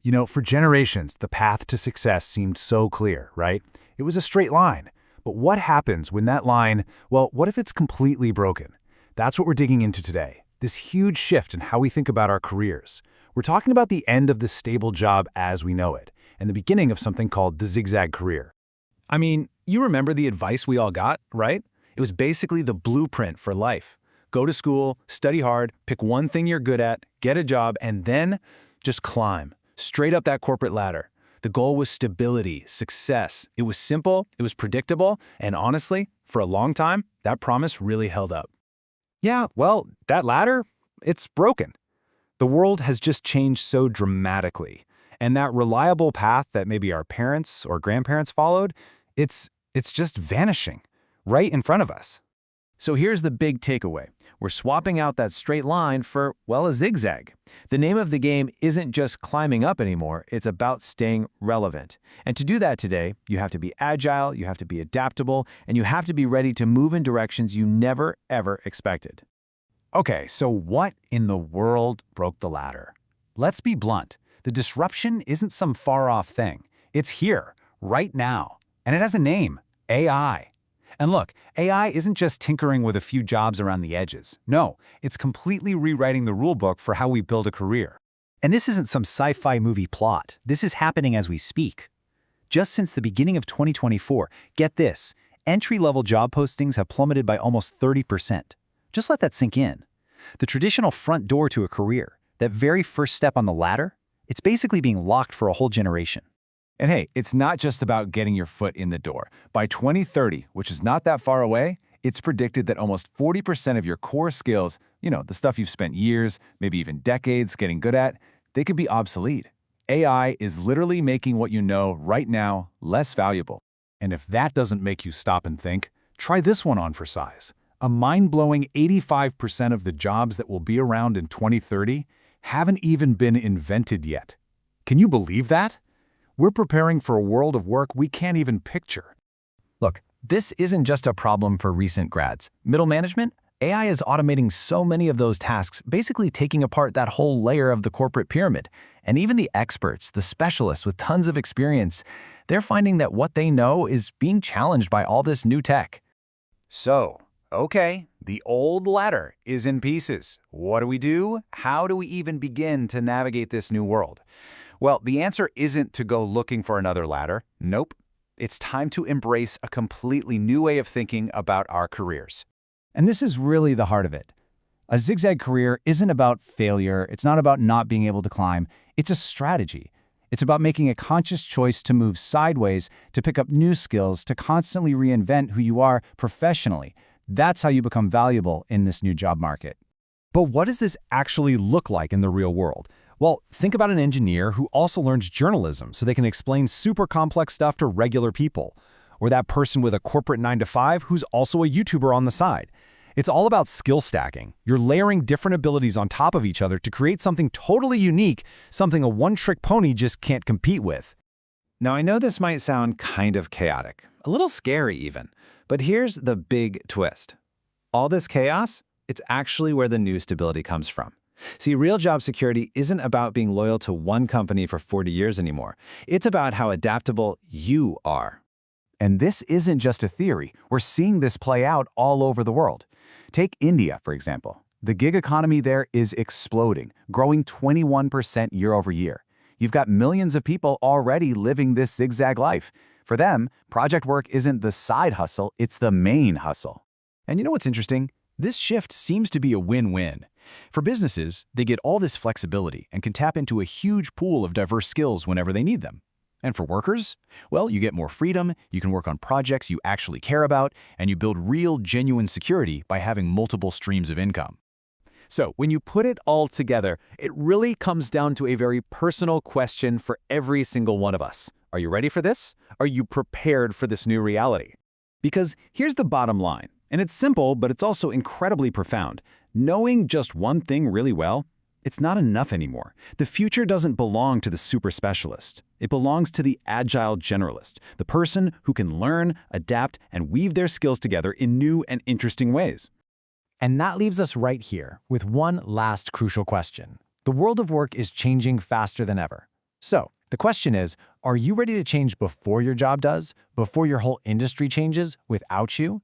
You know, for generations, the path to success seemed so clear, right? It was a straight line. But what happens when that line, well, what if it's completely broken? That's what we're digging into today. This huge shift in how we think about our careers. We're talking about the end of the stable job as we know it, and the beginning of something called the zigzag career. I mean, you remember the advice we all got, right? It was basically the blueprint for life. Go to school, study hard, pick one thing you're good at, get a job, and then just climb straight up that corporate ladder. The goal was stability, success. It was simple, it was predictable, and honestly, for a long time, that promise really held up. Yeah, well, that ladder, it's broken. The world has just changed so dramatically, and that reliable path that maybe our parents or grandparents followed, it's just vanishing right in front of us. So here's the big takeaway. We're swapping out that straight line for, well, a zigzag. The name of the game isn't just climbing up anymore, it's about staying relevant. And to do that today, you have to be agile, you have to be adaptable, and you have to be ready to move in directions you never, ever expected. Okay, so what in the world broke the ladder? Let's be blunt. The disruption isn't some far-off thing. It's here, right now. And it has a name, AI. And look, AI isn't just tinkering with a few jobs around the edges. No, it's completely rewriting the rulebook for how we build a career. And this isn't some sci-fi movie plot. This is happening as we speak. Just since the beginning of 2024, get this, entry-level job postings have plummeted by almost 30%. Just let that sink in. The traditional front door to a career, that very first step on the ladder, it's basically being locked for a whole generation. And hey, it's not just about getting your foot in the door. By 2030, which is not that far away, it's predicted that almost 40% of your core skills, the stuff you've spent years, maybe even decades getting good at, they could be obsolete. AI is literally making what you know right now less valuable. And if that doesn't make you stop and think, try this one on for size. A mind-blowing 85% of the jobs that will be around in 2030 haven't even been invented yet. Can you believe that? We're preparing for a world of work we can't even picture. Look, this isn't just a problem for recent grads. Middle management, AI is automating so many of those tasks, basically taking apart that whole layer of the corporate pyramid. And even the experts, the specialists with tons of experience, they're finding that what they know is being challenged by all this new tech. So, okay, the old ladder is in pieces. What do we do? How do we even begin to navigate this new world? Well, the answer isn't to go looking for another ladder. Nope. It's time to embrace a completely new way of thinking about our careers. And this is really the heart of it. A zigzag career isn't about failure. It's not about not being able to climb. It's a strategy. It's about making a conscious choice to move sideways, to pick up new skills, to constantly reinvent who you are professionally. That's how you become valuable in this new job market. But what does this actually look like in the real world? Well, think about an engineer who also learns journalism so they can explain super complex stuff to regular people. Or that person with a corporate 9-to-5 who's also a YouTuber on the side. It's all about skill stacking. You're layering different abilities on top of each other to create something totally unique, something a one-trick pony just can't compete with. Now, I know this might sound kind of chaotic, a little scary even, but here's the big twist. All this chaos, it's actually where the new stability comes from. See, real job security isn't about being loyal to one company for 40 years anymore. It's about how adaptable you are. And this isn't just a theory. We're seeing this play out all over the world. Take India, for example. The gig economy there is exploding, growing 21% year over year. You've got millions of people already living this zigzag life. For them, project work isn't the side hustle, it's the main hustle. And you know what's interesting? This shift seems to be a win-win. For businesses, they get all this flexibility and can tap into a huge pool of diverse skills whenever they need them. And for workers, well, you get more freedom, you can work on projects you actually care about, and you build real, genuine security by having multiple streams of income. So when you put it all together, it really comes down to a very personal question for every single one of us. Are you ready for this? Are you prepared for this new reality? Because here's the bottom line, and it's simple, but it's also incredibly profound. Knowing just one thing really well, it's not enough anymore. The future doesn't belong to the super specialist. It belongs to the agile generalist, the person who can learn, adapt, and weave their skills together in new and interesting ways. And that leaves us right here with one last crucial question. The world of work is changing faster than ever. So, the question is, are you ready to change before your job does? Before your whole industry changes without you?